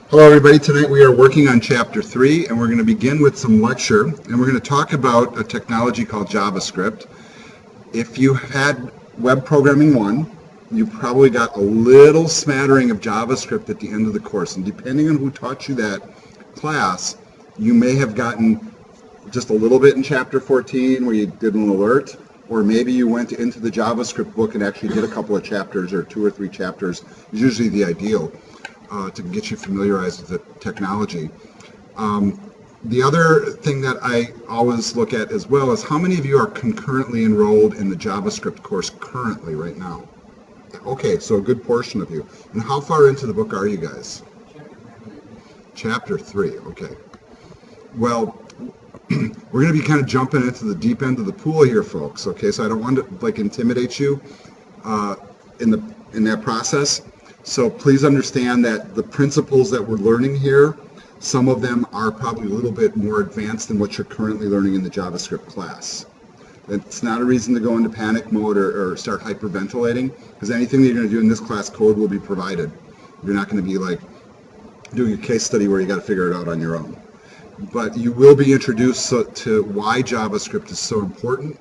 Hello everybody, tonight we are working on Chapter 3 and we're going to begin with some lecture and we're going to talk about a technology called JavaScript. If you had Web Programming 1, you probably got a little smattering of JavaScript at the end of the course, and depending on who taught you that class, you may have gotten just a little bit in Chapter 14 where you did an alert, or maybe you went into the JavaScript book and actually did a couple of chapters or 2 or 3 chapters, is usually the ideal. To get you familiarized with the technology. The other thing that I always look at as well is how many of you are concurrently enrolled in the JavaScript course currently right now? Okay, so a good portion of you. And how far into the book are you guys? Chapter 3, okay. Well, we're going to be kind of jumping into the deep end of the pool here, folks, okay? So I don't want to intimidate you in that process. So please understand that the principles that we're learning here, some of them are probably a little bit more advanced than what you're currently learning in the JavaScript class. It's not a reason to go into panic mode or start hyperventilating, because anything that you're going to do in this class, code will be provided. You're not going to be like doing a case study where you got to figure it out on your own. But you will be introduced to why JavaScript is so important,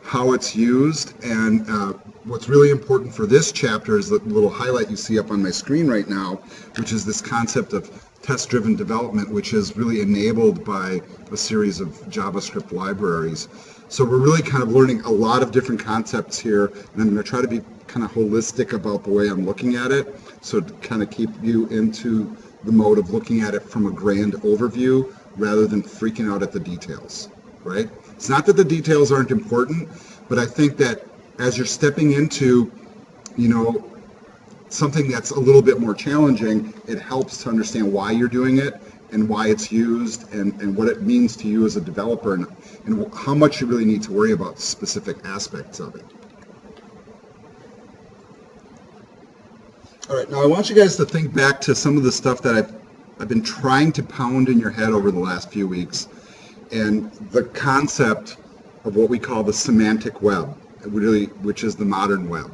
how it's used, and what's really important for this chapter is the little highlight you see up on my screen right now, which is this concept of test-driven development, which is really enabled by a series of JavaScript libraries. So we're really kind of learning a lot of different concepts here, and I'm going to try to be kind of holistic about the way I'm looking at it, so to kind of keep you into the mode of looking at it from a grand overview rather than freaking out at the details, right? It's not that the details aren't important, but I think that as you're stepping into, something that's a little bit more challenging, it helps to understand why you're doing it and why it's used and what it means to you as a developer and how much you really need to worry about specific aspects of it. All right, now I want you guys to think back to some of the stuff that I've been trying to pound in your head over the last few weeks, and the concept of what we call the semantic web, which is the modern web.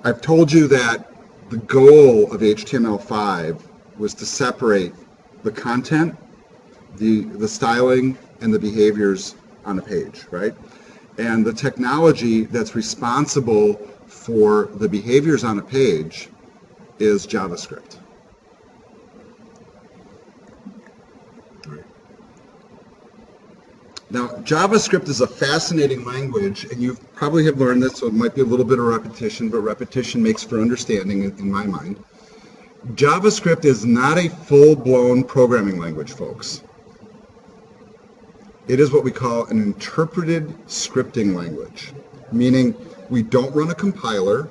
I've told you that the goal of HTML5 was to separate the content, the styling, and the behaviors on a page, right? And the technology that's responsible for the behaviors on a page is JavaScript. Now, JavaScript is a fascinating language, and you probably have learned this, so it might be a little bit of repetition, but repetition makes for understanding in my mind. JavaScript is not a full-blown programming language, folks. It is what we call an interpreted scripting language, meaning we don't run a compiler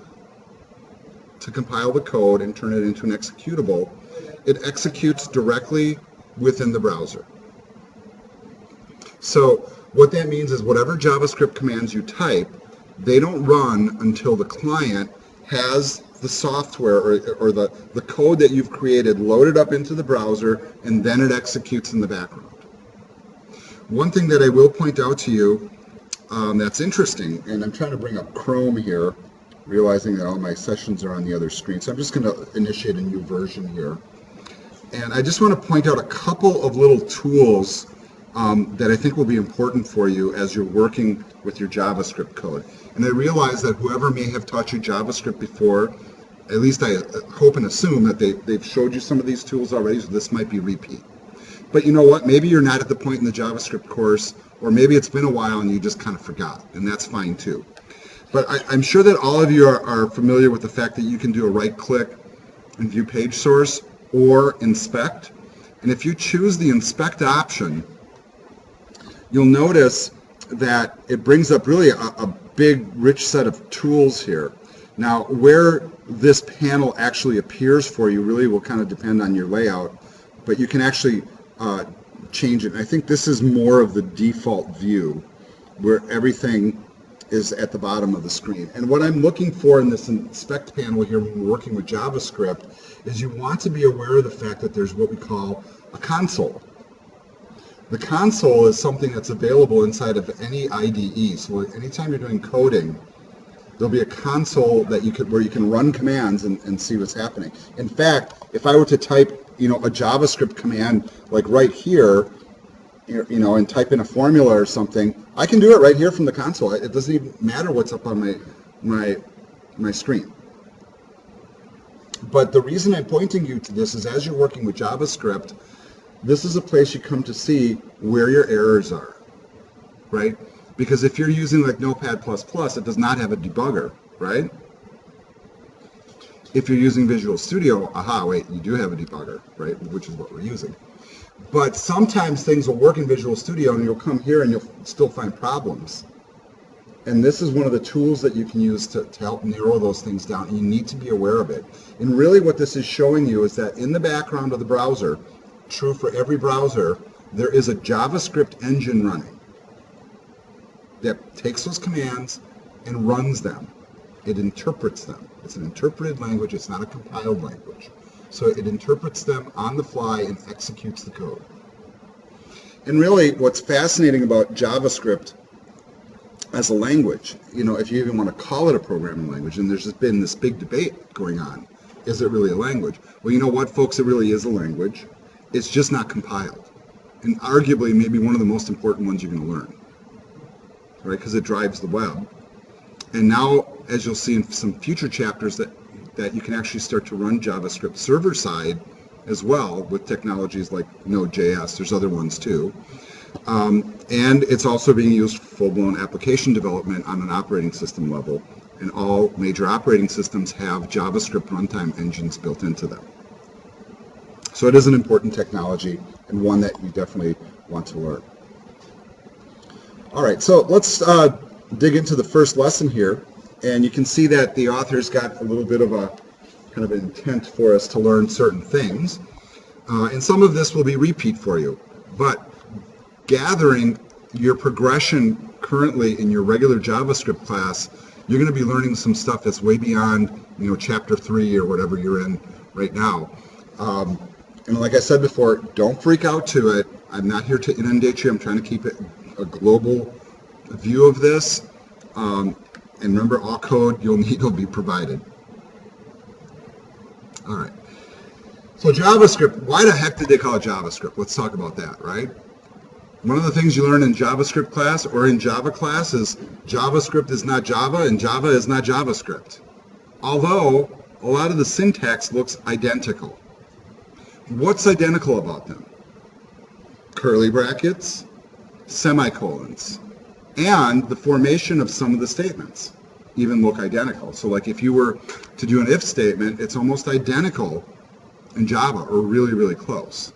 to compile the code and turn it into an executable. It executes directly within the browser. So what that means is whatever JavaScript commands you type, they don't run until the client has the software or the code that you've created loaded up into the browser, and then it executes in the background. One thing that I will point out to you that's interesting, and I'm trying to bring up Chrome here, realizing that all my sessions are on the other screen, so I'm just going to initiate a new version here. And I just want to point out a couple of little tools that I think will be important for you as you're working with your JavaScript code. And I realize that whoever may have taught you JavaScript before, at least I hope and assume that they've showed you some of these tools already, so this might be repeat. But you know what? Maybe you're not at the point in the JavaScript course, or maybe it's been a while and you just kind of forgot, and that's fine too. But I'm sure that all of you are familiar with the fact that you can do a right-click and view page source or inspect. And if you choose the inspect option, you'll notice that it brings up really a big, rich set of tools here. Now, where this panel actually appears for you really will kind of depend on your layout, but you can actually change it. And I think this is more of the default view, where everything is at the bottom of the screen. And what I'm looking for in this inspect panel here when we're working with JavaScript is you want to be aware of the fact that there's what we call a console. The console is something that's available inside of any IDE. So anytime you're doing coding, There'll be a console that where you can run commands and see what's happening. In fact, if I were to type, a JavaScript command like right here, and type in a formula or something, I can do it right here from the console. It doesn't even matter what's up on my screen. But the reason I'm pointing you to this is as you're working with JavaScript, this is a place you come to see where your errors are, right? Because if you're using like Notepad++, it does not have a debugger, right? If you're using Visual Studio, wait, you do have a debugger, right? Which is what we're using. But sometimes things will work in Visual Studio and you'll come here and you'll still find problems. And this is one of the tools that you can use to help narrow those things down. And you need to be aware of it. And really what this is showing you is that in the background of the browser, true for every browser, there is a JavaScript engine running that takes those commands and runs them. It interprets them. It's an interpreted language. It's not a compiled language. So it interprets them on the fly and executes the code. And really what's fascinating about JavaScript as a language, if you even want to call it a programming language, and there's just been this big debate going on, is it really a language? Well, you know what, folks, it really is a language. It's just not compiled. And arguably maybe one of the most important ones you're going to learn, right? Because it drives the web. And now, as you'll see in some future chapters, that you can actually start to run JavaScript server-side as well with technologies like Node.js. There's other ones too. And it's also being used for full-blown application development on an operating system level. And all major operating systems have JavaScript runtime engines built into them. So it is an important technology and one that you definitely want to learn. All right, so let's dig into the first lesson here. And you can see that the author's got a little bit of a kind of intent for us to learn certain things. And some of this will be repeat for you. But gathering your progression currently in your regular JavaScript class, you're going to be learning some stuff that's way beyond, chapter 3 or whatever you're in right now. And like I said before, don't freak out to it. I'm not here to inundate you. I'm trying to keep it a global view of this. And remember, all code you'll need will be provided. All right. So JavaScript, why the heck did they call it JavaScript? Let's talk about that, right? One of the things you learn in JavaScript class or in Java class is JavaScript is not Java and Java is not JavaScript. Although a lot of the syntax looks identical. What's identical about them? Curly brackets, semicolons, and the formation of some of the statements even look identical. So like if you were to do an if statement, it's almost identical in Java or really, really close.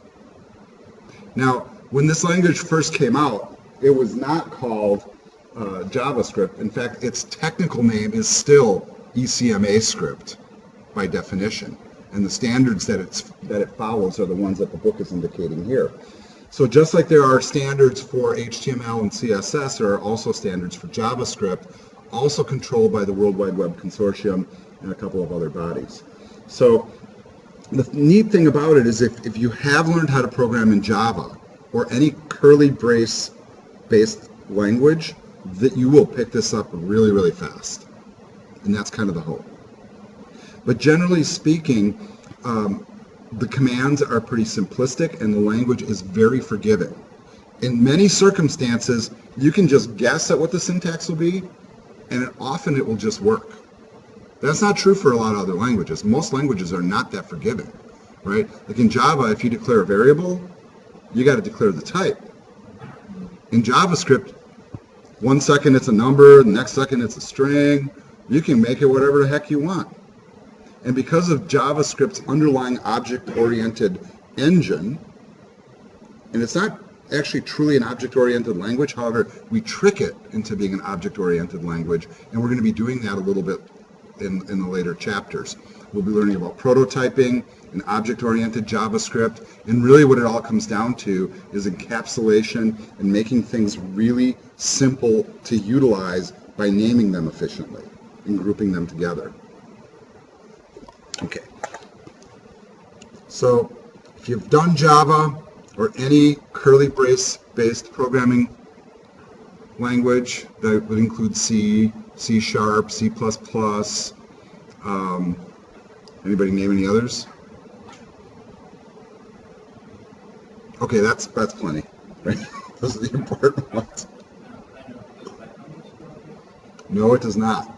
Now, when this language first came out, it was not called JavaScript. In fact, its technical name is still ECMA script by definition. And the standards that it follows are the ones that the book is indicating here. So just like there are standards for HTML and CSS, there are also standards for JavaScript, also controlled by the World Wide Web Consortium and a couple of other bodies. So the neat thing about it is if you have learned how to program in Java or any curly brace-based language, that you will pick this up really, really fast. And that's kind of the hope. But generally speaking, the commands are pretty simplistic and the language is very forgiving. In many circumstances, you can just guess at what the syntax will be, and often it will just work. That's not true for a lot of other languages. Most languages are not that forgiving, right? Like in Java, if you declare a variable, you got to declare the type. In JavaScript, 1 second it's a number, the next second it's a string. You can make it whatever the heck you want. And because of JavaScript's underlying object-oriented engine, and it's not actually truly an object-oriented language, however, we trick it into being an object-oriented language, and we're going to be doing that a little bit in the later chapters. We'll be learning about prototyping and object-oriented JavaScript, and really what it all comes down to is encapsulation and making things really simple to utilize by naming them efficiently and grouping them together. Okay, so if you've done Java or any curly brace-based programming language that would include C C#, C++. Anybody name any others? Okay, that's plenty, right? Those are the important ones. No, it does not.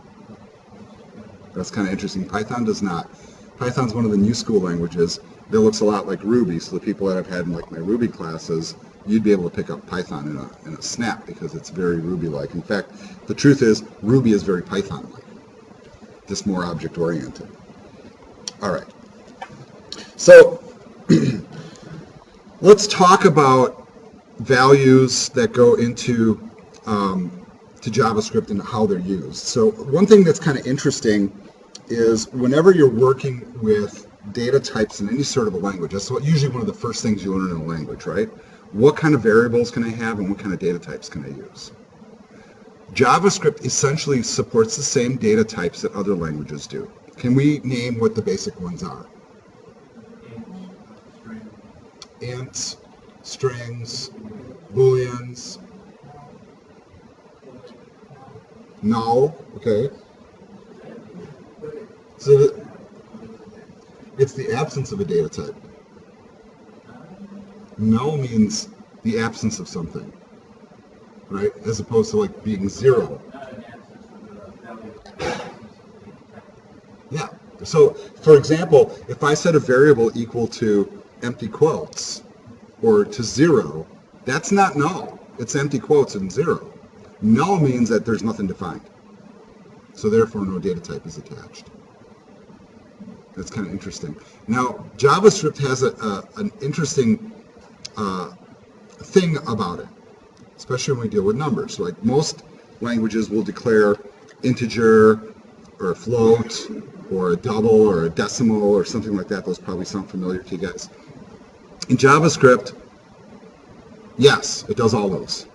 That's kind of interesting. Python does not. Python's one of the new school languages that looks a lot like Ruby. So the people that I've had in like my Ruby classes, you'd be able to pick up Python in a snap because it's very Ruby-like. In fact, the truth is Ruby is very Python-like, just more object-oriented. All right. So let's talk about values that go into to JavaScript and how they're used. So one thing that's kind of interesting is whenever you're working with data types in any sort of a language, that's usually one of the first things you learn in a language, right? What kind of variables can I have and what kind of data types can I use? JavaScript essentially supports the same data types that other languages do. Can we name what the basic ones are? Ints, strings, booleans, null, okay. So it's the absence of a data type. Null means the absence of something, right? As opposed to like being zero. Yeah. So, for example, if I set a variable equal to empty quotes or to 0, that's not null. It's empty quotes and 0. Null means that there's nothing defined. So therefore, no data type is attached. That's kind of interesting. Now, JavaScript has an interesting thing about it, especially when we deal with numbers. Like most languages will declare integer or a float or a double or a decimal or something like that. Those probably sound familiar to you guys. In JavaScript, yes, it does all those,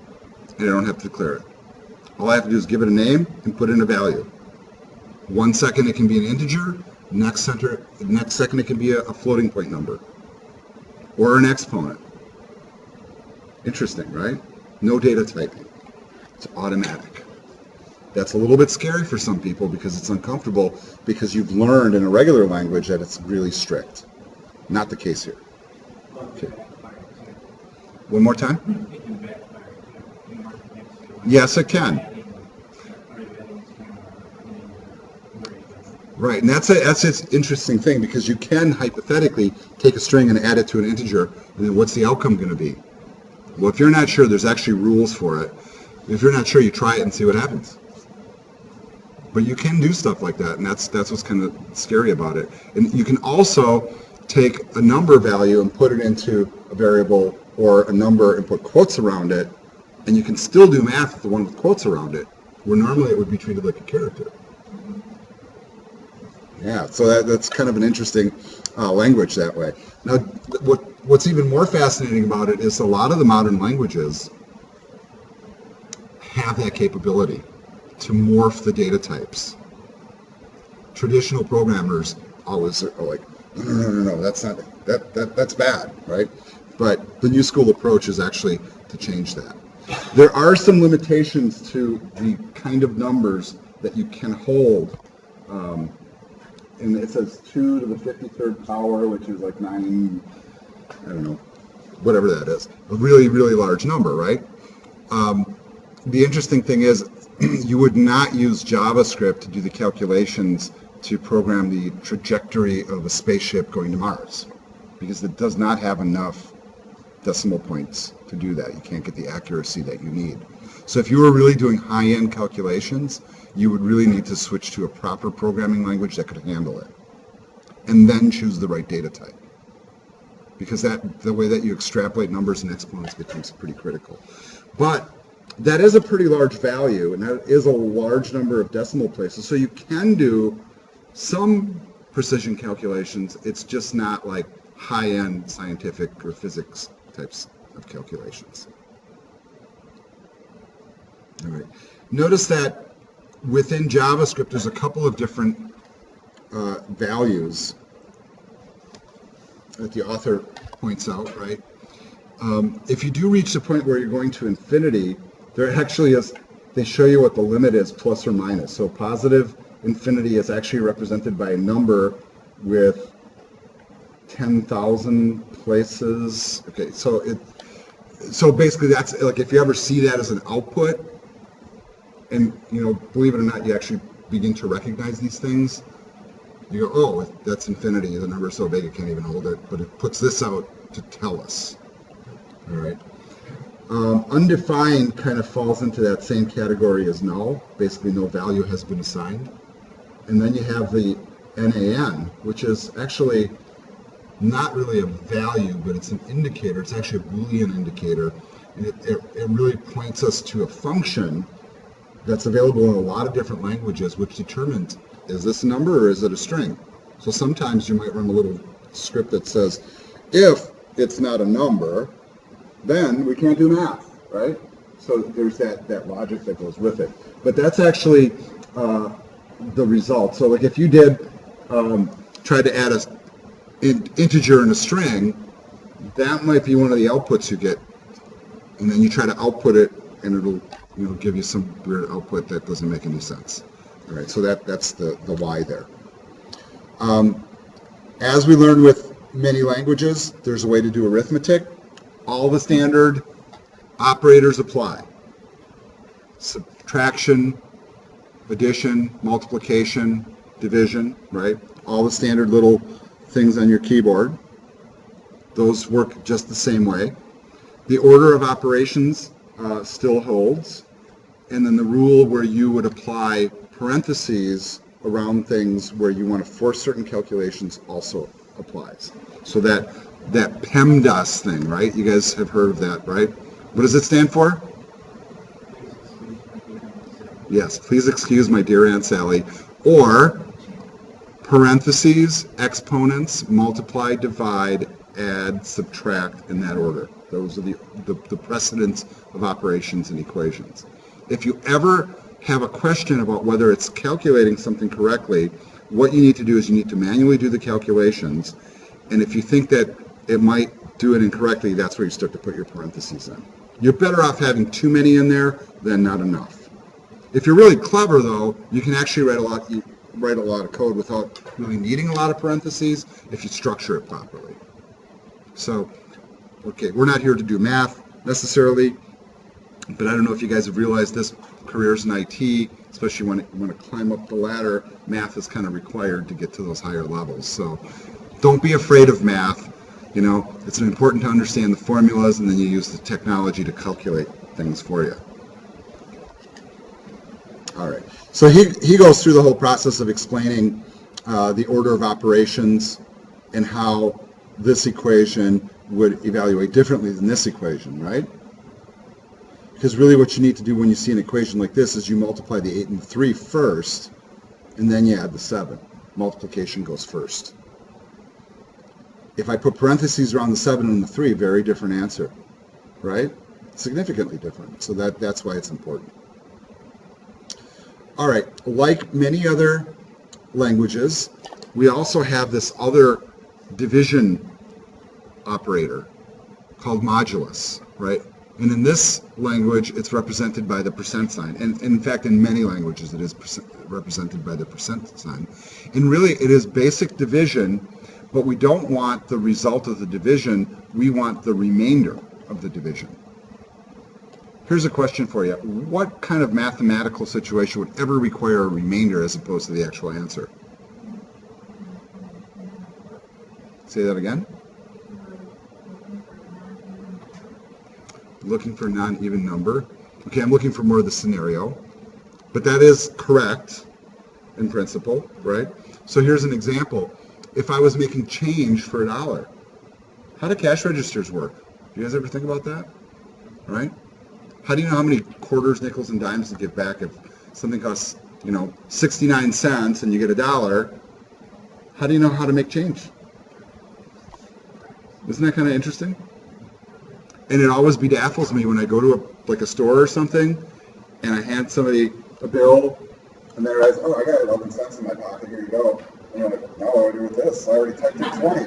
and I don't have to declare it. All I have to do is give it a name and put in a value. 1 second it can be an integer, next second it can be a floating point number or an exponent. Interesting, right? No data typing. It's automatic. That's a little bit scary for some people because it's uncomfortable because you've learned in a regular language that it's really strict. Not the case here. Okay. One more time? Yes, it can. Right, and that's its interesting thing because you can hypothetically take a string and add it to an integer, and then what's the outcome going to be? Well, if you're not sure, there's actually rules for it. If you're not sure, you try it and see what happens. But you can do stuff like that, and that's what's kind of scary about it. And you can also take a number value and put it into a variable or a number and put quotes around it, and you can still do math with the one with quotes around it, where normally it would be treated like a character. Yeah, so that's kind of an interesting language that way. Now, what's even more fascinating about it is a lot of the modern languages have that capability to morph the data types. Traditional programmers always are like, no, that's not that's bad, right? But the new school approach is actually to change that. There are some limitations to the kind of numbers that you can hold. And it says 2 to the 53rd power, which is like 9, I don't know, whatever that is. A really, really large number, right? The interesting thing is you would not use JavaScript to do the calculations to program the trajectory of a spaceship going to Mars because it does not have enough decimal points to do that. You can't get the accuracy that you need. So if you were really doing high-end calculations, you would really need to switch to a proper programming language that could handle it and then choose the right data type because the way that you extrapolate numbers and exponents becomes pretty critical. But that is a pretty large value, and that is a large number of decimal places, so you can do some precision calculations. It's just not like high-end scientific or physics types of calculations. All right. Notice that within JavaScript, there's a couple of different values that the author points out, right? If you do reach the point where you're going to infinity, there actually is they show you what the limit is, plus or minus. So positive infinity is actually represented by a number with 10,000 places. Okay, so basically that's like if you ever see that as an output, and believe it or not, you actually begin to recognize these things. You go, oh, that's infinity. The number is so big it can't even hold it, but it puts this out to tell us. All right. Undefined kind of falls into that same category as null. Basically, no value has been assigned. And then you have the NaN, which is actually not really a value, but it's an indicator. It's actually a Boolean indicator. And it really points us to a function that's available in a lot of different languages, which determines, is this a number or is it a string? So sometimes you might run a little script that says, if it's not a number, then we can't do math, right? So there's that logic that goes with it. But that's actually the result. So like if you did try to add an integer and a string, that might be one of the outputs you get. And then you try to output it, and it'll give you some weird output that doesn't make any sense. All right, so that's the why there. As we learned with many languages, there's a way to do arithmetic. All the standard operators apply. Subtraction, addition, multiplication, division, right? All the standard little things on your keyboard. Those work just the same way. The order of operations still holds. And then the rule where you would apply parentheses around things where you want to force certain calculations also applies. So that PEMDAS thing, right? You guys have heard of that, right? What does it stand for? Yes, please excuse my dear Aunt Sally. Or parentheses, exponents, multiply, divide, add, subtract in that order. Those are the precedents of operations and equations. If you ever have a question about whether it's calculating something correctly, what you need to do is you need to manually do the calculations, and if you think that it might do it incorrectly, that's where you start to put your parentheses in. You're better off having too many in there than not enough. If you're really clever, though, you can actually write a lot of code without really needing a lot of parentheses if you structure it properly. So, okay, we're not here to do math necessarily, but I don't know if you guys have realized this, careers in IT, especially when you want to climb up the ladder, math is kind of required to get to those higher levels. So don't be afraid of math. It's important to understand the formulas, and then you use the technology to calculate things for you. All right. So he goes through the whole process of explaining the order of operations and how this equation would evaluate differently than this equation, right? Because really what you need to do when you see an equation like this is you multiply the 8 and the 3 first, and then you add the 7. Multiplication goes first. If I put parentheses around the 7 and the 3, very different answer, right? Significantly different. So that's why it's important. All right, like many other languages, we also have this other division operator called modulus, right? And in this language, it's represented by the percent sign. And in fact, in many languages, it is represented by the percent sign. And really, it is basic division, but we don't want the result of the division. We want the remainder of the division. Here's a question for you. What kind of mathematical situation would ever require a remainder as opposed to the actual answer? Say that again? Looking for a non-even number. Okay, I'm looking for more of the scenario. But that is correct in principle, right? So here's an example. If I was making change for $1, how do cash registers work? Do you guys ever think about that? Right? How do you know how many quarters, nickels, and dimes to give back if something costs, 69 cents and you get $1? How do you know how to make change? Isn't that kind of interesting? And it always bedazzles me when I go to a store or something, and I hand somebody a bill, and they realize, oh, I got 11 cents in my pocket, here you go. And I'm like, now what do I do with this? I already typed in 20.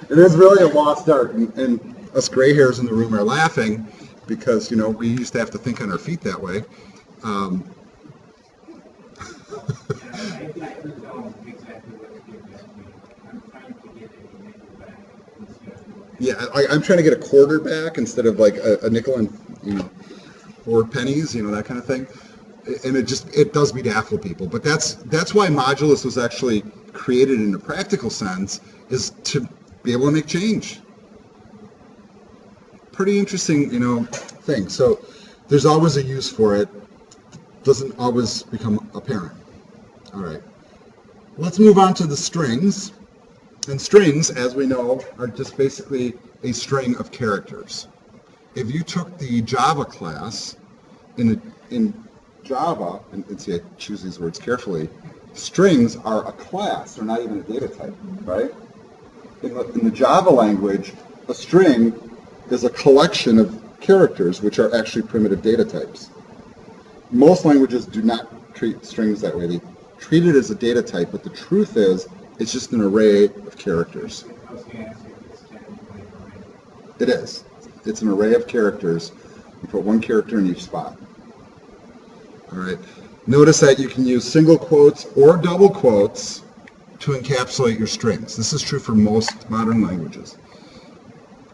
It is really a lost art, and us gray hairs in the room are laughing, because, you know, we used to have to think on our feet that way. Yeah, I'm trying to get a quarter back instead of like a nickel and, you know, 4 pennies, you know, that kind of thing. And it does bedazzle people. But that's why Modulus was actually created in a practical sense, is to be able to make change. Pretty interesting, you know, thing. So there's always a use for it. Doesn't always become apparent. All right. Let's move on to the strings. And strings, as we know, are just basically a string of characters. If you took the Java class in Java, and see, I choose these words carefully, strings are a class. They're not even a data type, right? In the Java language, a string is a collection of characters, which are actually primitive data types. Most languages do not treat strings that way. They treat it as a data type, but the truth is, it's just an array of characters. It is. It's an array of characters. You put one character in each spot. All right. Notice that you can use single quotes or double quotes to encapsulate your strings. This is true for most modern languages,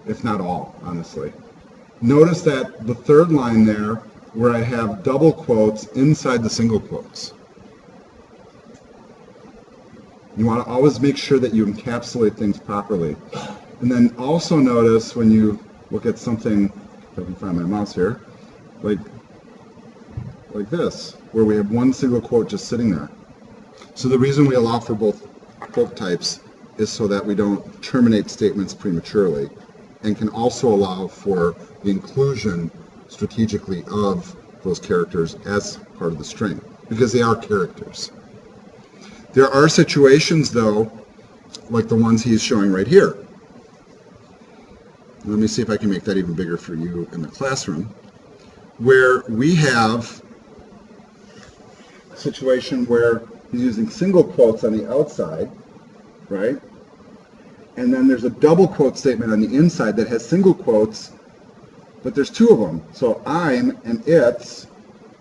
if not all, honestly. Notice that the third line there, where I have double quotes inside the single quotes. You want to always make sure that you encapsulate things properly. And then also notice when you look at something, if I can find my mouse here, like this, where we have one single quote just sitting there. So the reason we allow for both quote types is so that we don't terminate statements prematurely, and can also allow for the inclusion strategically of those characters as part of the string, because they are characters. There are situations, though, like the ones he's showing right here. Let me see if I can make that even bigger for you in the classroom, where we have a situation where he's using single quotes on the outside, right? And then there's a double quote statement on the inside that has single quotes, but there's two of them. So I'm and it's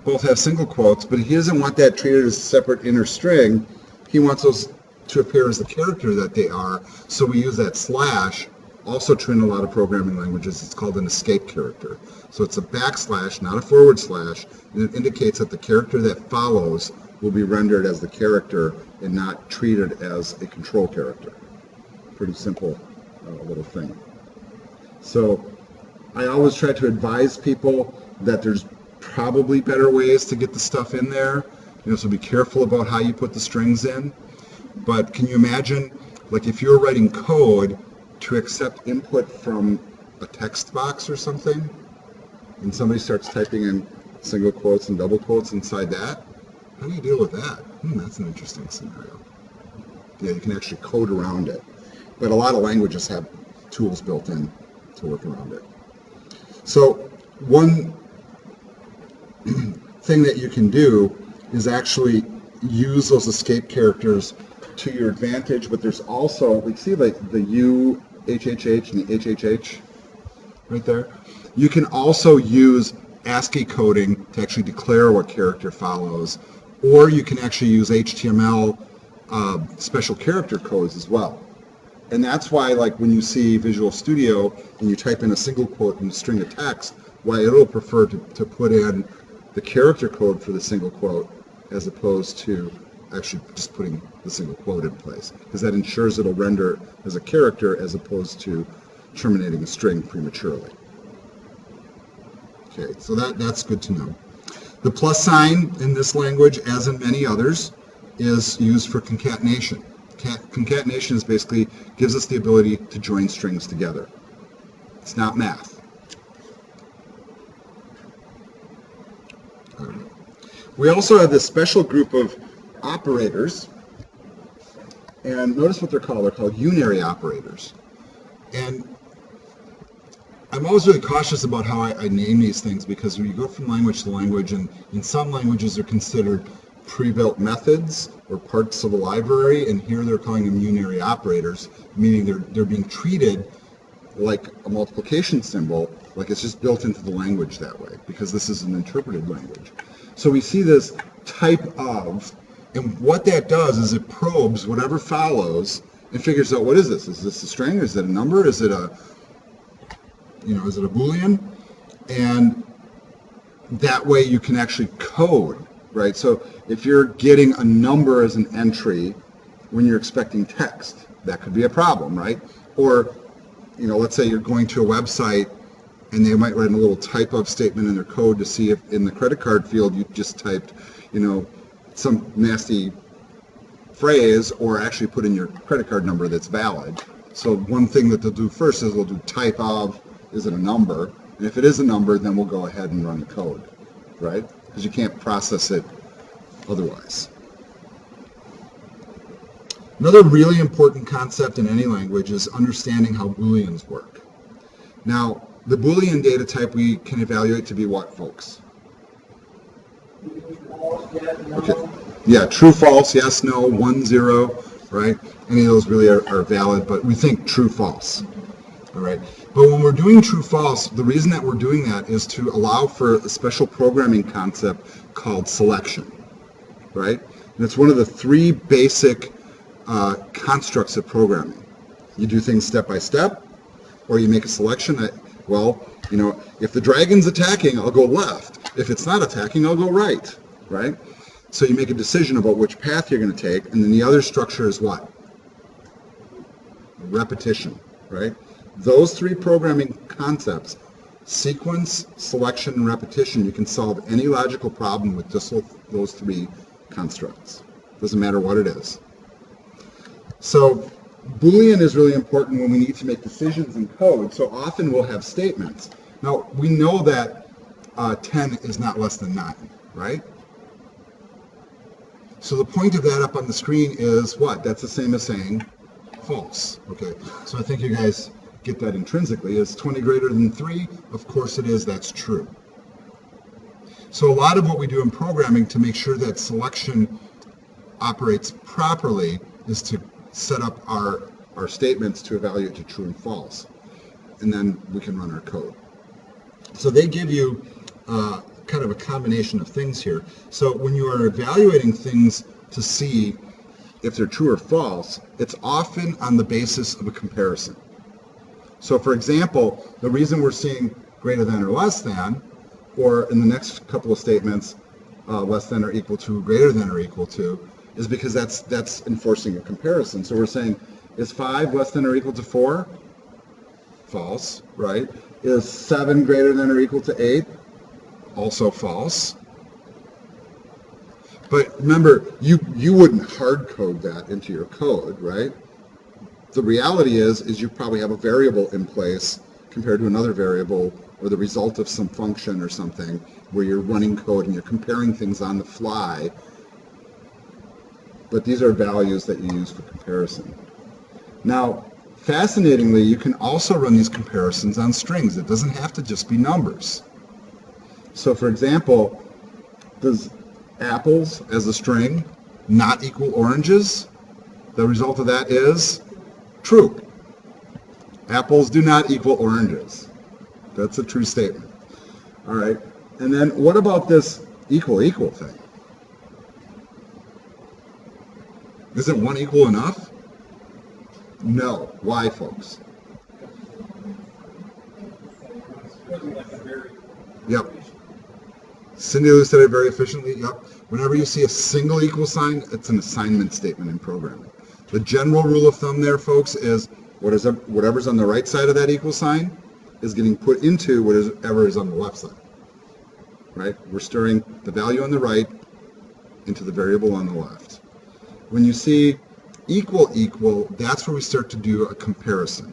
both have single quotes, but he doesn't want that treated as a separate inner string. He wants those to appear as the character that they are, so we use that slash. Also true in a lot of programming languages, it's called an escape character. So it's a backslash, not a forward slash, and it indicates that the character that follows will be rendered as the character and not treated as a control character. Pretty simple little thing. So I always try to advise people that there's probably better ways to get the stuff in there. You know, so be careful about how you put the strings in. But can you imagine, like if you're writing code to accept input from a text box or something, and somebody starts typing in single quotes and double quotes inside that, how do you deal with that? That's an interesting scenario. Yeah, you can actually code around it. But a lot of languages have tools built in to work around it. So one thing that you can do is actually use those escape characters to your advantage, but there's also, like see like the U, HHH, and the HHH right there? You can also use ASCII coding to actually declare what character follows, or you can actually use HTML special character codes as well. And that's why, like when you see Visual Studio and you type in a single quote in a string of text, why it'll prefer to put in the character code for the single quote as opposed to actually just putting the single quote in place, because that ensures it'll render as a character as opposed to terminating a string prematurely. Okay, so that's good to know. The plus sign in this language, as in many others, is used for concatenation. Concatenation is basically gives us the ability to join strings together. It's not math. We also have this special group of operators, and notice what they're called. They're called unary operators. And I'm always really cautious about how I name these things, because when you go from language to language, and in some languages they're considered pre-built methods or parts of a library, and here they're calling them unary operators, meaning they're being treated like a multiplication symbol, Like it's just built into the language that way because this is an interpreted language. So we see this type of, and what that does is it probes whatever follows and figures out, what is this? Is this a string? Is it a number? Is it a, is it a Boolean? And that way you can actually code, right? So if you're getting a number as an entry when you're expecting text, that could be a problem, right? Or, let's say you're going to a website and they might write a little type of statement in their code to see if in the credit card field you just typed, some nasty phrase, or actually put in your credit card number that's valid. So one thing that they'll do first is they'll do type of, is it a number? And if it is a number, then we'll go ahead and run the code, right? Because you can't process it otherwise. Another really important concept in any language is understanding how Booleans work. Now, the Boolean data type we can evaluate to be what, folks? Okay. Yeah, true, false, yes, no, 1, 0, right? Any of those really are valid, but we think true, false. All right. But when we're doing true, false, the reason that we're doing that is to allow for a special programming concept called selection, right? And it's one of the 3 basic constructs of programming. You do things step by step, or you make a selection that, if the dragon's attacking, I'll go left. If it's not attacking, I'll go right, right? So you make a decision about which path you're going to take, and then the other structure is what? Repetition, right? Those 3 programming concepts, sequence, selection, and repetition, you can solve any logical problem with just those 3 constructs. Doesn't matter what it is. So Boolean is really important when we need to make decisions in code. So often we'll have statements. Now, we know that 10 is not less than 9, right? So the point of that up on the screen is what? That's the same as saying false. Okay, so I think you guys get that intrinsically. Is 20 greater than 3? Of course it is. That's true. So a lot of what we do in programming to make sure that selection operates properly is to set up our statements to evaluate to true and false. And then we can run our code. So they give you kind of a combination of things here. So when you are evaluating things to see if they're true or false, it's often on the basis of a comparison. So for example, the reason we're seeing greater than or less than, or in the next couple of statements, less than or equal to, greater than or equal to, is because that's enforcing a comparison. So we're saying, is 5 less than or equal to 4? False, right? Is 7 greater than or equal to 8? Also false. But remember, you wouldn't hard code that into your code, right? The reality is you probably have a variable in place compared to another variable, or the result of some function or something, where you're running code and you're comparing things on the fly. But these are values that you use for comparison. Now, fascinatingly, you can also run these comparisons on strings. It doesn't have to just be numbers. So for example, does apples as a string not equal oranges? The result of that is true. Apples do not equal oranges. That's a true statement. All right. And then what about this equal thing? Isn't 1 equal enough? No. Why, folks? Yep. Cindy Lou said it very efficiently. Yep. Whenever you see a single equal sign, it's an assignment statement in programming. The general rule of thumb there, folks, is whatever's on the right side of that equal sign is getting put into whatever is on the left side. Right? We're storing the value on the right into the variable on the left. When you see equal, that's where we start to do a comparison.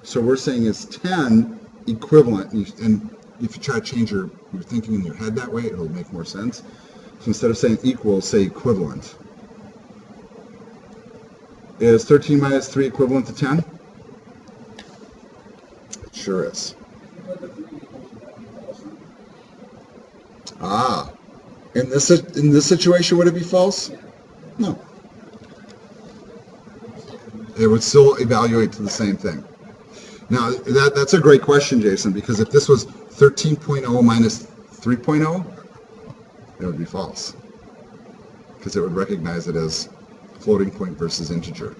So we're saying is 10 equivalent, and if you try to change your thinking in your head that way, it'll make more sense. So instead of saying equal, say equivalent. Is 13 minus 3 equivalent to 10? It sure is. Ah, in this situation, would it be false? No. It would still evaluate to the same thing. Now, that's a great question, Jason, because if this was 13.0 minus 3.0, it would be false, because it would recognize it as floating point versus integer.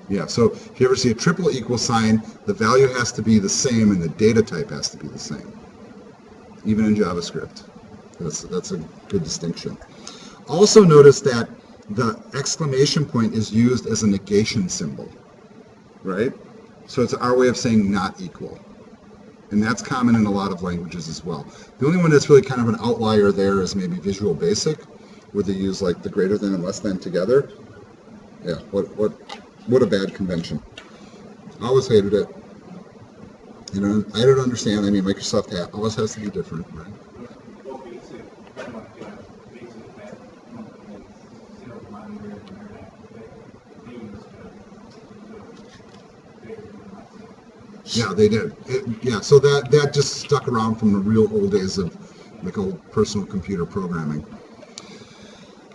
Yeah, so if you ever see a triple equal sign, the value has to be the same and the data type has to be the same, even in JavaScript. That's a good distinction. Also notice that the exclamation point is used as a negation symbol, right? So it's our way of saying not equal. And that's common in a lot of languages as well. The only one that's really kind of an outlier there is maybe Visual Basic, where they use like the greater than and less than together. Yeah, what a bad convention. I always hated it. You know, I don't understand. I mean, Microsoft always has to be different, right? Yeah, they did. Yeah, so that just stuck around from the real old days of like old personal computer programming.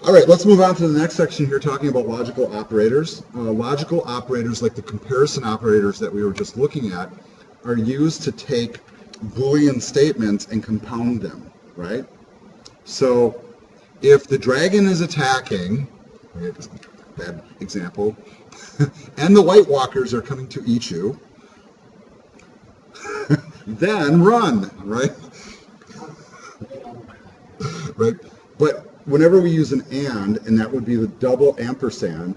All right, let's move on to the next section here, talking about logical operators. Logical operators, like the comparison operators that we were just looking at, are used to take Boolean statements and compound them, right? So if the dragon is attacking, bad example, and the White Walkers are coming to eat you, then run, right? Right? But whenever we use an and that would be the double ampersand,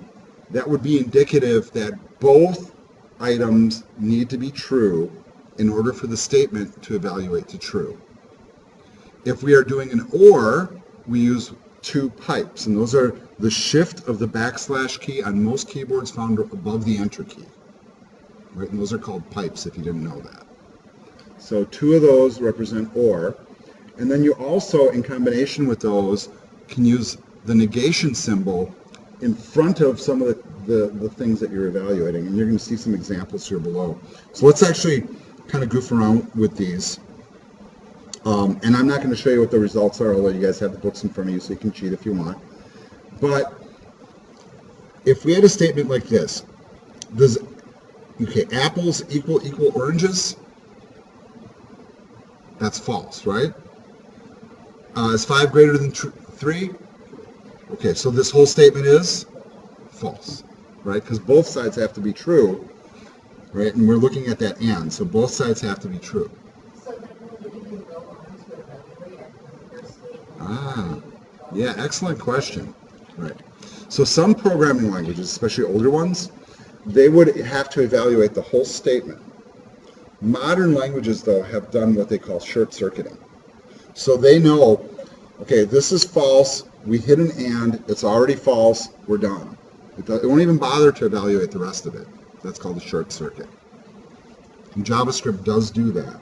that would be indicative that both items need to be true in order for the statement to evaluate to true. If we are doing an or, we use two pipes, and those are the shift of the backslash key on most keyboards found above the enter key. Right? And those are called pipes, if you didn't know that. So two of those represent or, and then you also, in combination with those, can use the negation symbol in front of some of the things that you're evaluating, and you're going to see some examples here below. So let's actually kind of goof around with these. And I'm not going to show you what the results are, although you guys have the books in front of you, so you can cheat if you want. But if we had a statement like this, okay, apples equal oranges, that's false, right? Is 5 greater than 3? Okay, so this whole statement is false, right? Because both sides have to be true, right? And we're looking at that and, so both sides have to be true. So then you can go on to evaluate the first statement. Ah, yeah, excellent question. Right. So some programming languages, especially older ones, they would have to evaluate the whole statement. Modern languages, though, have done what they call short-circuiting. So they know, okay, this is false, we hit an and, it's already false, we're done. It won't even bother to evaluate the rest of it. That's called a short circuit. And JavaScript does do that.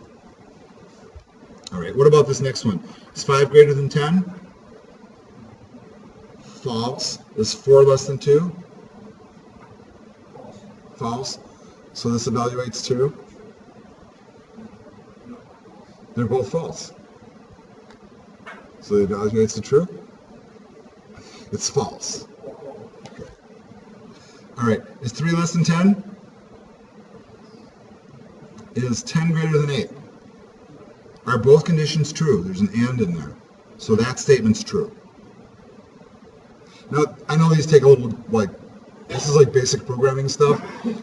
All right, what about this next one? Is 5 greater than 10? False. Is 4 less than 2? False. So this evaluates 2? They're both false. So it evaluates the true? It's false. Okay. All right, is 3 less than 10? Is 10 greater than 8? Are both conditions true? There's an and in there. So that statement's true. Now, I know these take a little, this is like basic programming stuff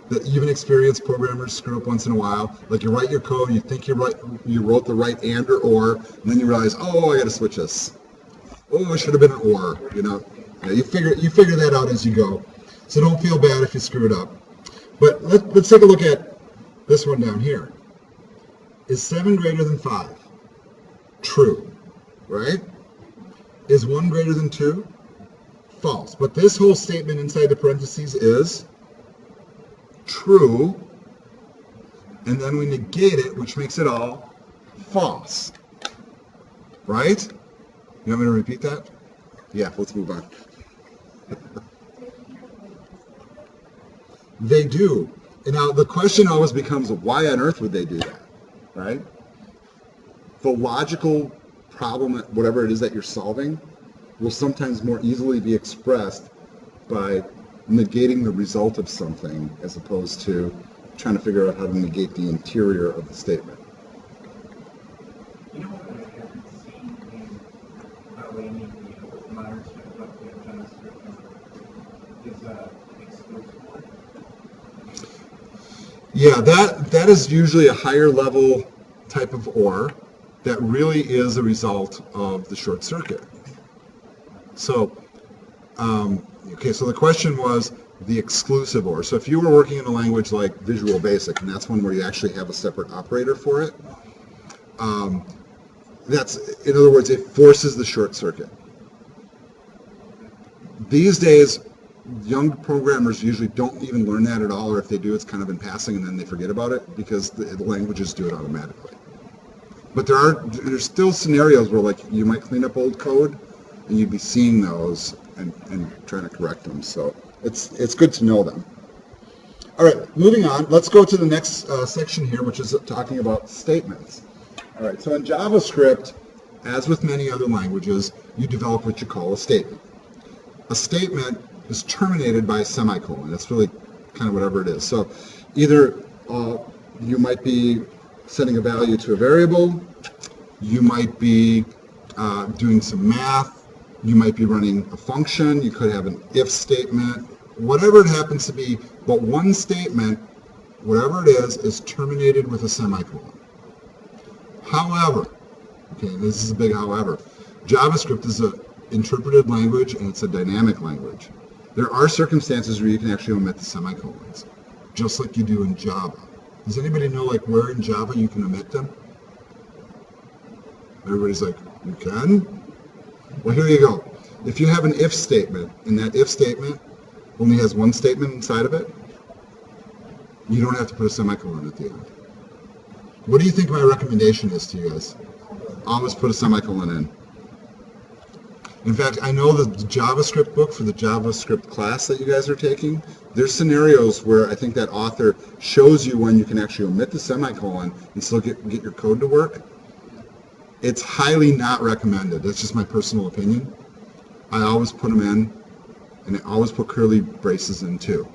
that even experienced programmers screw up once in a while. Like you write your code, you think you wrote the right and or, and then you realize, oh, I got to switch this. Oh, it should have been an or, you know. Yeah, you figure that out as you go. So don't feel bad if you screw it up. But let's take a look at this one down here. Is 7 greater than 5? True, right? Is 1 greater than 2? False. But this whole statement inside the parentheses is true, and then we negate it, which makes it all false. Right? You want me to repeat that? Yeah, let's move on. They do. And now the question always becomes, why on earth would they do that? Right? The logical problem, whatever it is that you're solving, will sometimes more easily be expressed by negating the result of something as opposed to trying to figure out how to negate the interior of the statement. You know what I haven't seen in any modern stuff like JavaScript is exclusive word. Yeah, that is usually a higher level type of OR that really is a result of the short circuit. So, okay, so the question was the exclusive OR. So if you were working in a language like Visual Basic, and that's one where you actually have a separate operator for it, that's, in other words, it forces the short circuit. These days, young programmers usually don't even learn that at all, or if they do, it's kind of in passing and then they forget about it because the languages do it automatically. But there's still scenarios where like you might clean up old code and you'd be seeing those and trying to correct them. So it's good to know them. All right, moving on. Let's go to the next section here, which is talking about statements. All right, so in JavaScript, as with many other languages, you develop what you call a statement. A statement is terminated by a semicolon. That's really kind of whatever it is. So either you might be setting a value to a variable, you might be doing some math, you might be running a function, you could have an if statement, whatever it happens to be, but one statement, whatever it is terminated with a semicolon. However, okay, this is a big however, JavaScript is an interpreted language and it's a dynamic language. There are circumstances where you can actually omit the semicolons, just like you do in Java. Does anybody know like where in Java you can omit them? Everybody's like, you can? Well, here you go. If you have an if statement, and that if statement only has one statement inside of it, you don't have to put a semicolon at the end. What do you think my recommendation is to you guys? Always put a semicolon in. In fact, I know the JavaScript book for the JavaScript class that you guys are taking, there's scenarios where I think that author shows you when you can actually omit the semicolon and still get your code to work. It's highly not recommended. That's just my personal opinion. I always put them in, and I always put curly braces in too.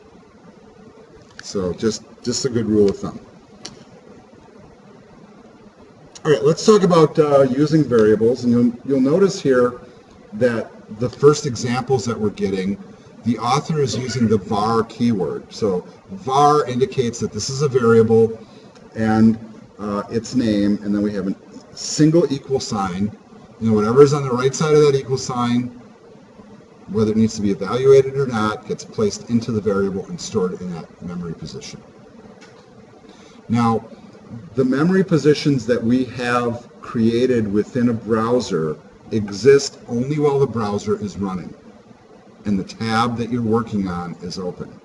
So just a good rule of thumb. All right, let's talk about using variables, and you'll notice here that the first examples that we're getting, the author is using the var keyword. So var indicates that this is a variable and its name, and then we have a single equal sign. Whatever is on the right side of that equal sign, whether it needs to be evaluated or not, gets placed into the variable and stored in that memory position. Now, the memory positions that we have created within a browser exist only while the browser is running and the tab that you're working on is open.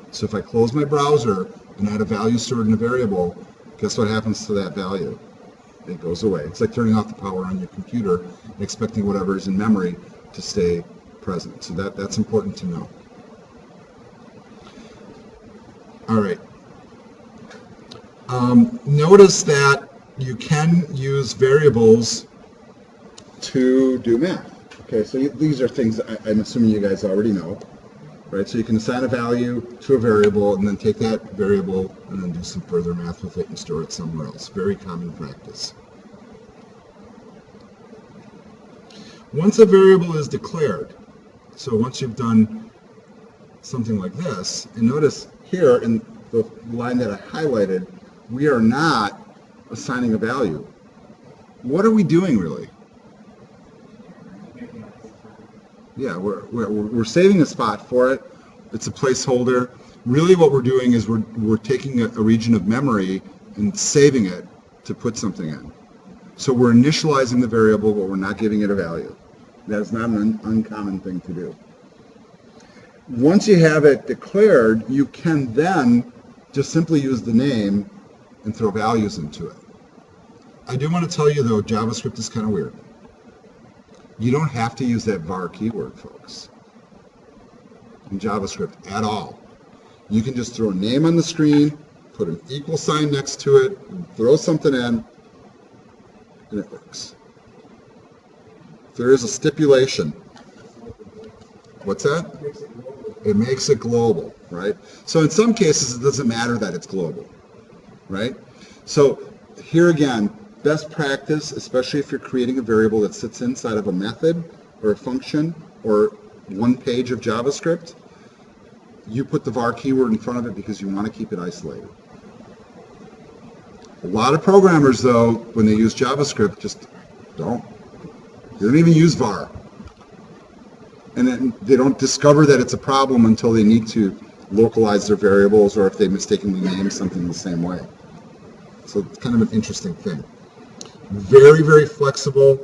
So if I close my browser and add a value stored in a variable, guess what happens to that value? It goes away. It's like turning off the power on your computer and expecting whatever is in memory to stay present. So that's important to know. All right. Notice that you can use variables to do math. Okay, so these are things I'm assuming you guys already know, right? So you can assign a value to a variable and then take that variable and then do some further math with it and store it somewhere else. Very common practice. Once a variable is declared, so once you've done something like this, and notice here in the line that I highlighted, we are not assigning a value. What are we doing really? Yeah, we're saving a spot for it. It's a placeholder. Really what we're doing is we're taking a region of memory and saving it to put something in. So we're initializing the variable, but we're not giving it a value. That is not an uncommon thing to do. Once you have it declared, you can then just simply use the name and throw values into it. I do want to tell you, though, JavaScript is kind of weird. You don't have to use that var keyword, folks, in JavaScript at all. You can just throw a name on the screen, put an equal sign next to it, and throw something in, and it works. There is a stipulation. What's that? It makes it global. It makes it global, right? So in some cases, it doesn't matter that it's global, right? So here again, best practice, especially if you're creating a variable that sits inside of a method or a function or one page of JavaScript, you put the var keyword in front of it because you want to keep it isolated. A lot of programmers, though, when they use JavaScript, just don't. They don't even use var. And then they don't discover that it's a problem until they need to localize their variables or if they mistakenly name something the same way. So it's kind of an interesting thing. Very, very flexible.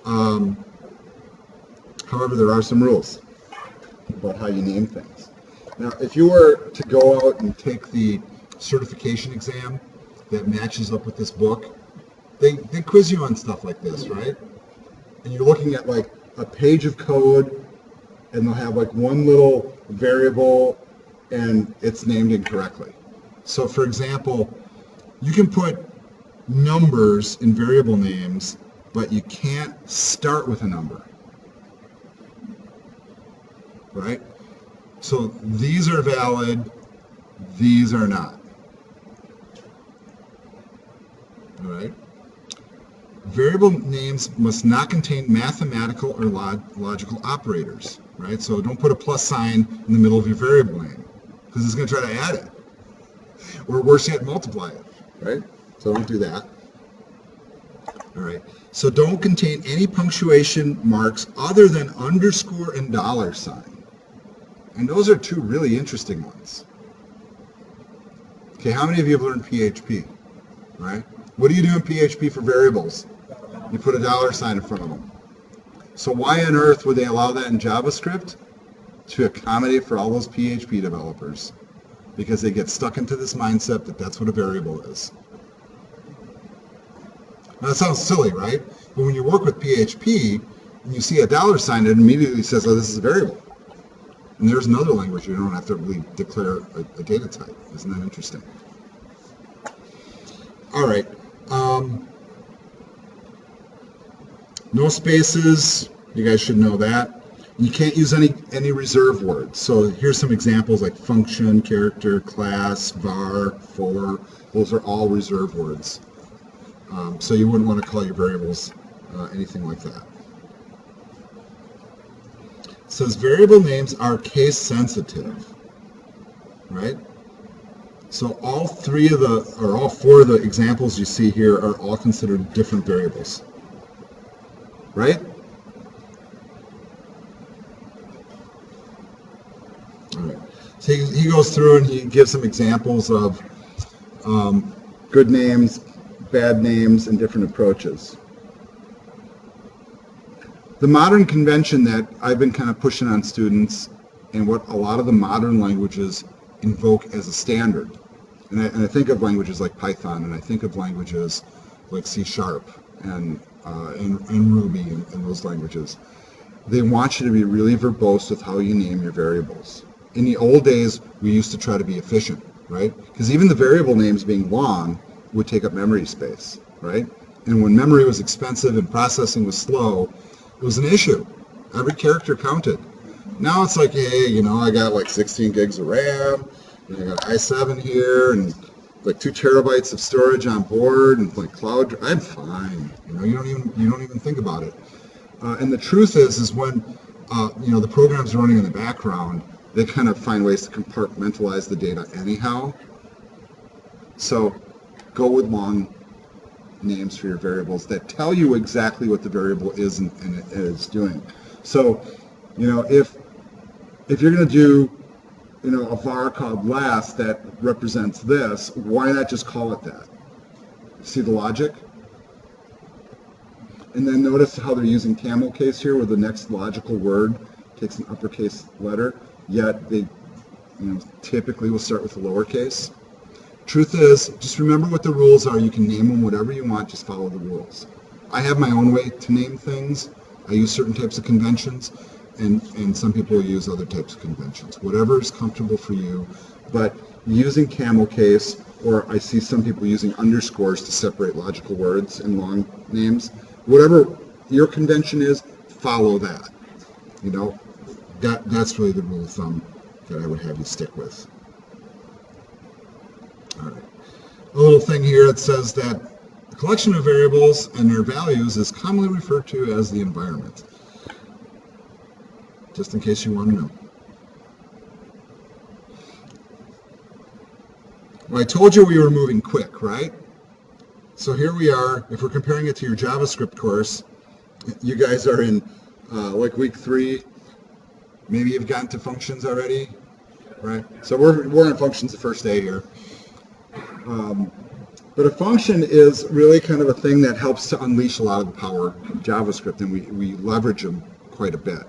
However, there are some rules about how you name things. Now, if you were to go out and take the certification exam that matches up with this book, they quiz you on stuff like this, right? And you're looking at like a page of code, and they'll have like one little variable, and it's named incorrectly. So, for example, you can put numbers in variable names, but you can't start with a number, right? So these are valid, these are not. All right. Variable names must not contain mathematical or logical operators, right? So don't put a plus sign in the middle of your variable name, because it's going to try to add it. Or worse yet, multiply it, right? So don't do that. All right. So don't contain any punctuation marks other than underscore and $sign. And those are two really interesting ones. Okay, how many of you have learned PHP, right? What do you do in PHP for variables? You put a $sign in front of them. So why on earth would they allow that in JavaScript? To accommodate for all those PHP developers. Because they get stuck into this mindset that that's what a variable is. Now that sounds silly, right? But when you work with PHP, and you see a $sign, it immediately says, oh, this is a variable. And there's another language you don't have to really declare a data type. Isn't that interesting? All right. No spaces. You guys should know that. You can't use any reserve words. So here's some examples like function, character, class, var, for. Those are all reserve words. So you wouldn't want to call your variables anything like that. It says variable names are case sensitive, right? So all four of the examples you see here are all considered different variables, right? All right. So he goes through and he gives some examples of good names, bad names, and different approaches. The modern convention that I've been kind of pushing on students, and what a lot of the modern languages invoke as a standard, and I think of languages like Python, and I think of languages like C# and Ruby and those languages. They want you to be really verbose with how you name your variables. In the old days, we used to try to be efficient, right? Because even the variable names being long would take up memory space, right? And when memory was expensive and processing was slow, it was an issue. Every character counted. Now it's like, hey, you know, I got like 16 gigs of RAM, and I got i7 here, and like 2 terabytes of storage on board, and like cloud. I'm fine. You know, you don't even think about it. And the truth is when you know, the program's running in the background, they kind of find ways to compartmentalize the data anyhow. So go with long names for your variables that tell you exactly what the variable is and it's doing. So, you know, if you're going to do, you know, a var called last that represents this, why not just call it that? See the logic? And then notice how they're using camel case here, where the next logical word takes an uppercase letter, yet they, you know, typically will start with a lowercase. Truth is, just remember what the rules are. You can name them whatever you want, just follow the rules. I have my own way to name things. I use certain types of conventions, and some people use other types of conventions. Whatever is comfortable for you, but using camel case, or I see some people using underscores to separate logical words in long names. Whatever your convention is, follow that. You know, That's really the rule of thumb that I would have you stick with. All right. A little thing here that says that a collection of variables and their values is commonly referred to as the environment. Just in case you want to know. Well, I told you we were moving quick, right? So here we are. If we're comparing it to your JavaScript course, you guys are in like week 3. Maybe you've gotten to functions already, right? So we're in functions the first day here. But a function is really kind of a thing that helps to unleash a lot of the power of JavaScript, and we leverage them quite a bit.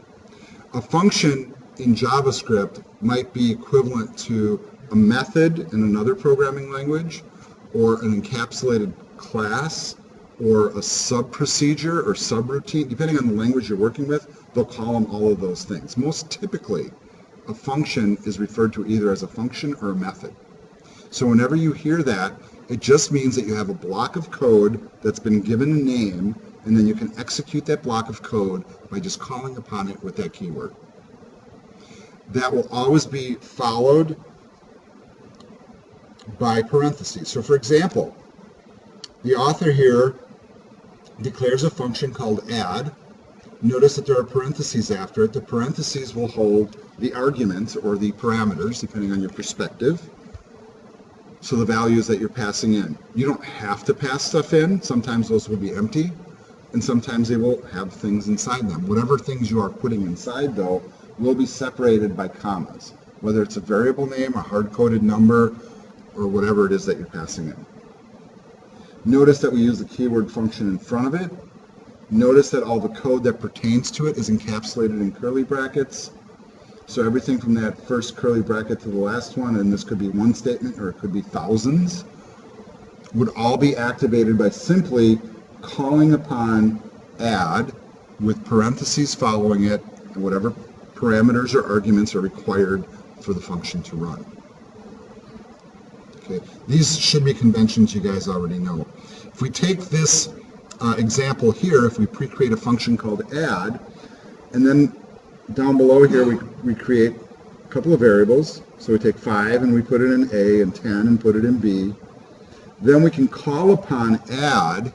A function in JavaScript might be equivalent to a method in another programming language, or an encapsulated class, or a sub-procedure or subroutine. Depending on the language you're working with, they'll call them all of those things. Most typically, a function is referred to either as a function or a method. So whenever you hear that, it just means that you have a block of code that's been given a name, and then you can execute that block of code by just calling upon it with that keyword. That will always be followed by parentheses. So for example, the author here declares a function called add. Notice that there are parentheses after it. The parentheses will hold the arguments or the parameters, depending on your perspective. So the values that you're passing in. You don't have to pass stuff in. Sometimes those will be empty, and sometimes they will have things inside them. Whatever things you are putting inside, though, will be separated by commas, whether it's a variable name, a hard-coded number, or whatever it is that you're passing in. Notice that we use the keyword function in front of it. Notice that all the code that pertains to it is encapsulated in curly brackets. So everything from that first curly bracket to the last one, and this could be one statement or it could be thousands, would all be activated by simply calling upon add with parentheses following it and whatever parameters or arguments are required for the function to run. Okay. These should be conventions you guys already know. If we take this example here, if we pre-create a function called add, and then down below here we create a couple of variables. So we take 5 and we put it in A, and 10 and put it in B. Then we can call upon add,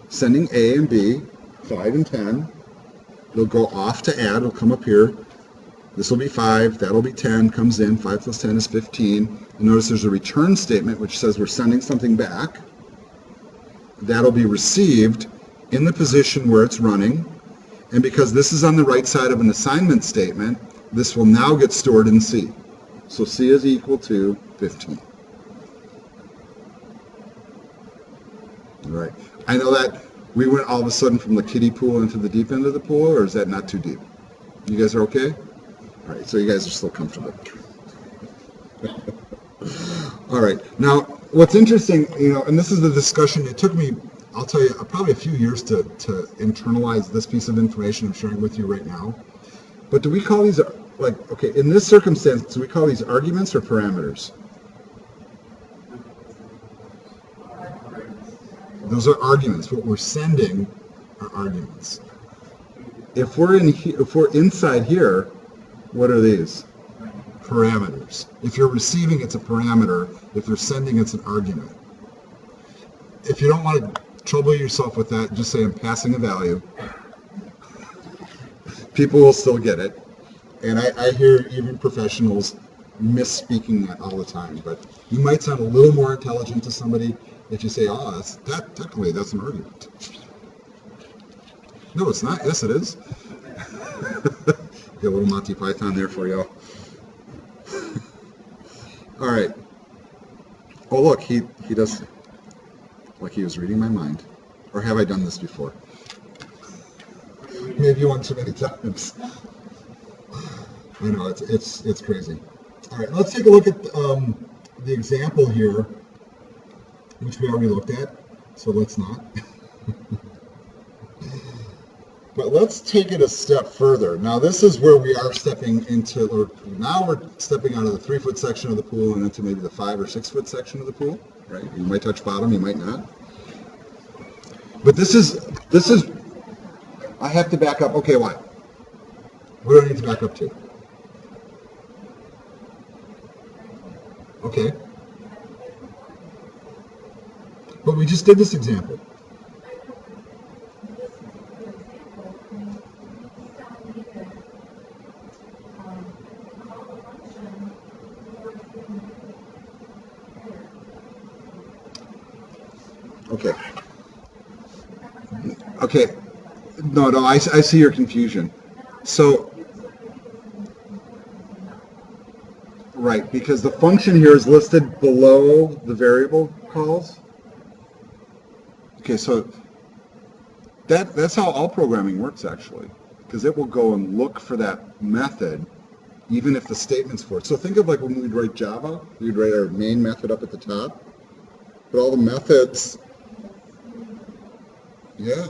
sending A and B, 5 and 10. They'll go off to add, it'll come up here. This will be 5, that'll be 10, comes in, 5 plus 10 is 15. And notice there's a return statement which says we're sending something back. That'll be received in the position where it's running. And because this is on the right side of an assignment statement, this will now get stored in C. So C is equal to 15. All right. I know that we went all of a sudden from the kiddie pool into the deep end of the pool, or is that not too deep? You guys are okay? All right, so you guys are still comfortable. All right. Now, what's interesting, and this is the discussion, it took me, I'll tell you, probably a few years to internalize this piece of information I'm sharing with you right now. But do we call these, okay, in this circumstance, do we call these arguments or parameters? Those are arguments. What we're sending are arguments. If we're inside here, what are these? Parameters. If you're receiving, it's a parameter. If you're sending, it's an argument. If you don't want to trouble yourself with that, just say I'm passing a value. People will still get it. And I hear even professionals misspeaking that all the time. But you might sound a little more intelligent to somebody if you say, oh, technically that's an argument. No, it's not. Yes, it is. Get a little Monty Python there for y'all. All right. Oh, look, he does, like he was reading my mind. Or have I done this before? Maybe one too many times. I know, it's crazy. All right, let's take a look at the example here, which we already looked at, so let's not. But let's take it a step further. Now this is where we are stepping into, or now we're stepping out of the 3-foot section of the pool and into maybe the 5 or 6-foot section of the pool, right? You might touch bottom, you might not. But this is, I have to back up, okay, why? What do I need to back up to? Okay. But we just did this example. Okay. Okay. No, I see your confusion. So, right, because the function here is listed below the variable calls. Okay, so that's how all programming works, actually, because it will go and look for that method even if the statement's for it. So think of like when we'd write Java, we'd write our main method up at the top, but all the methods, yeah.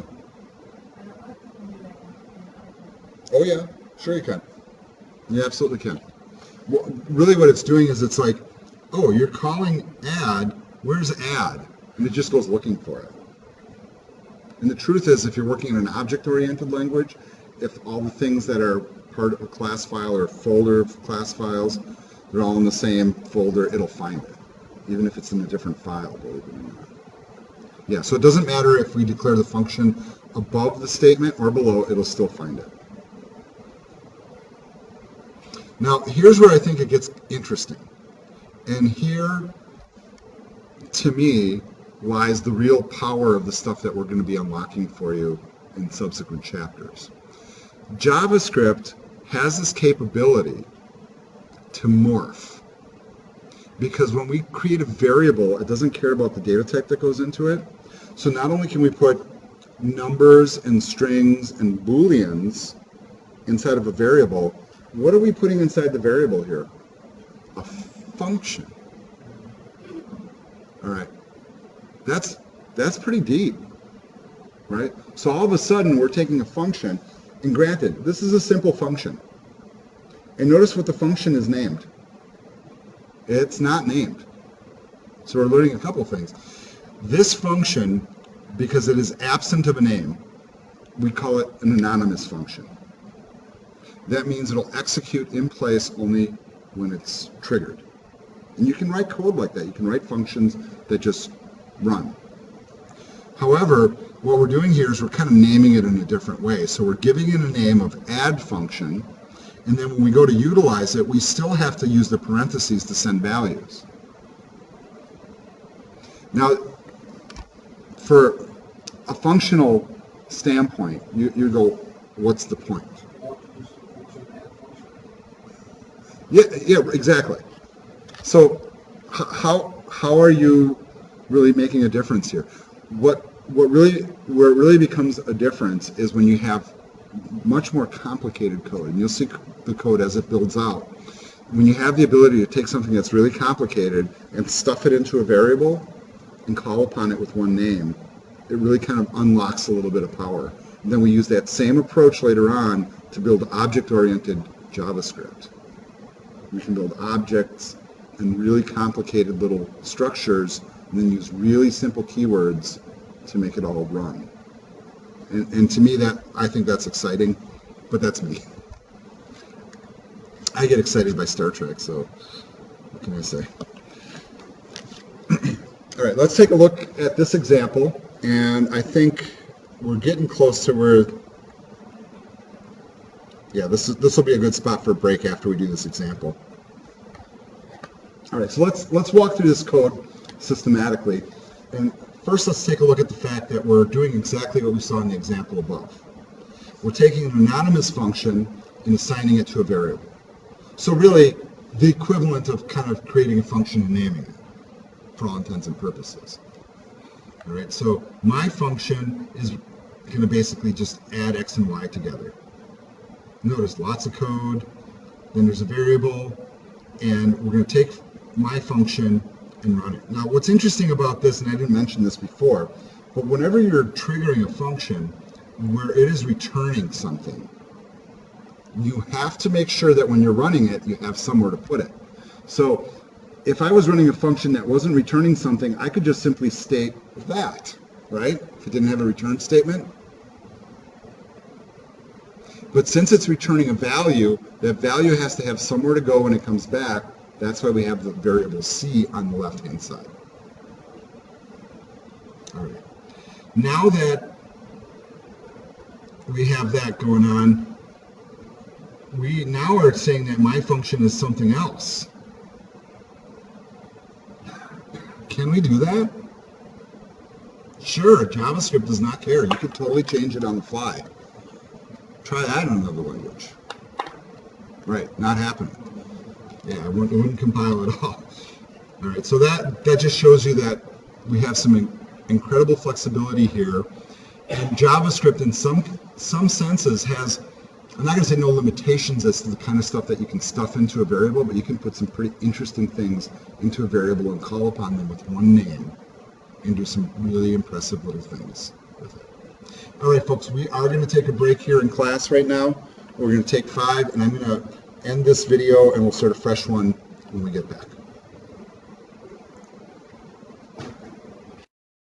Oh yeah, sure you can. You absolutely can. Well, really what it's doing is it's like, oh, you're calling add, where's add? And it just goes looking for it. And the truth is, if you're working in an object-oriented language, if all the things that are part of a class file or a folder of class files, they're all in the same folder, it'll find it, even if it's in a different file, believe it or not. Yeah, so it doesn't matter if we declare the function above the statement or below, it'll still find it. Now, here's where I think it gets interesting. And here, to me, lies the real power of the stuff that we're going to be unlocking for you in subsequent chapters. JavaScript has this capability to morph. Because when we create a variable, it doesn't care about the data type that goes into it. So not only can we put numbers and strings and booleans inside of a variable, what are we putting inside the variable here? A function. All right. That's pretty deep, right? So all of a sudden we're taking a function, and granted, this is a simple function. And notice what the function is named. It's not named. So we're learning a couple things. This function, because it is absent of a name, we call it an anonymous function. That means it'll execute in place only when it's triggered. And you can write code like that. You can write functions that just run. However, what we're doing here is we're kind of naming it in a different way. So we're giving it a name of add function, and then when we go to utilize it, we still have to use the parentheses to send values. Now, for a functional standpoint, you go, what's the point? Yeah, exactly. So how are you really making a difference here? Where it really becomes a difference is when you have much more complicated code, and you'll see the code as it builds out. When you have the ability to take something that's really complicated and stuff it into a variable and call upon it with one name, it really kind of unlocks a little bit of power. And then we use that same approach later on to build object-oriented JavaScript. We can build objects and really complicated little structures, and then use really simple keywords to make it all run. And to me, I think that's exciting, but that's me. I get excited by Star Trek, so what can I say? All right, let's take a look at this example, and I think we're getting close to where, yeah, this will be a good spot for a break after we do this example. All right, so let's walk through this code systematically. And first, let's take a look at the fact that we're doing exactly what we saw in the example above. We're taking an anonymous function and assigning it to a variable. So really, the equivalent of kind of creating a function and naming it, for all intents and purposes. All right, so my function is going to basically just add x and y together. Notice lots of code, then there's a variable, and we're going to take my function and run it. Now, what's interesting about this, and I didn't mention this before, but whenever you're triggering a function where it is returning something, you have to make sure that when you're running it, you have somewhere to put it. So if I was running a function that wasn't returning something, I could just simply state that, right? If it didn't have a return statement. But since it's returning a value, that value has to have somewhere to go when it comes back. That's why we have the variable C on the left-hand side. All right. Now that we have that going on, we now are saying that my function is something else. Can we do that? Sure, JavaScript does not care. You could totally change it on the fly. Try that in another language. Right, not happening. Yeah, it wouldn't compile at all. All right, so that just shows you that we have some incredible flexibility here. And JavaScript, in some senses, has, I'm not going to say no limitations as to the kind of stuff that you can stuff into a variable, but you can put some pretty interesting things into a variable and call upon them with one name and do some really impressive little things with it. All right, folks, we are going to take a break here in class right now. We're going to take 5, and I'm going to end this video, and we'll start a fresh one when we get back.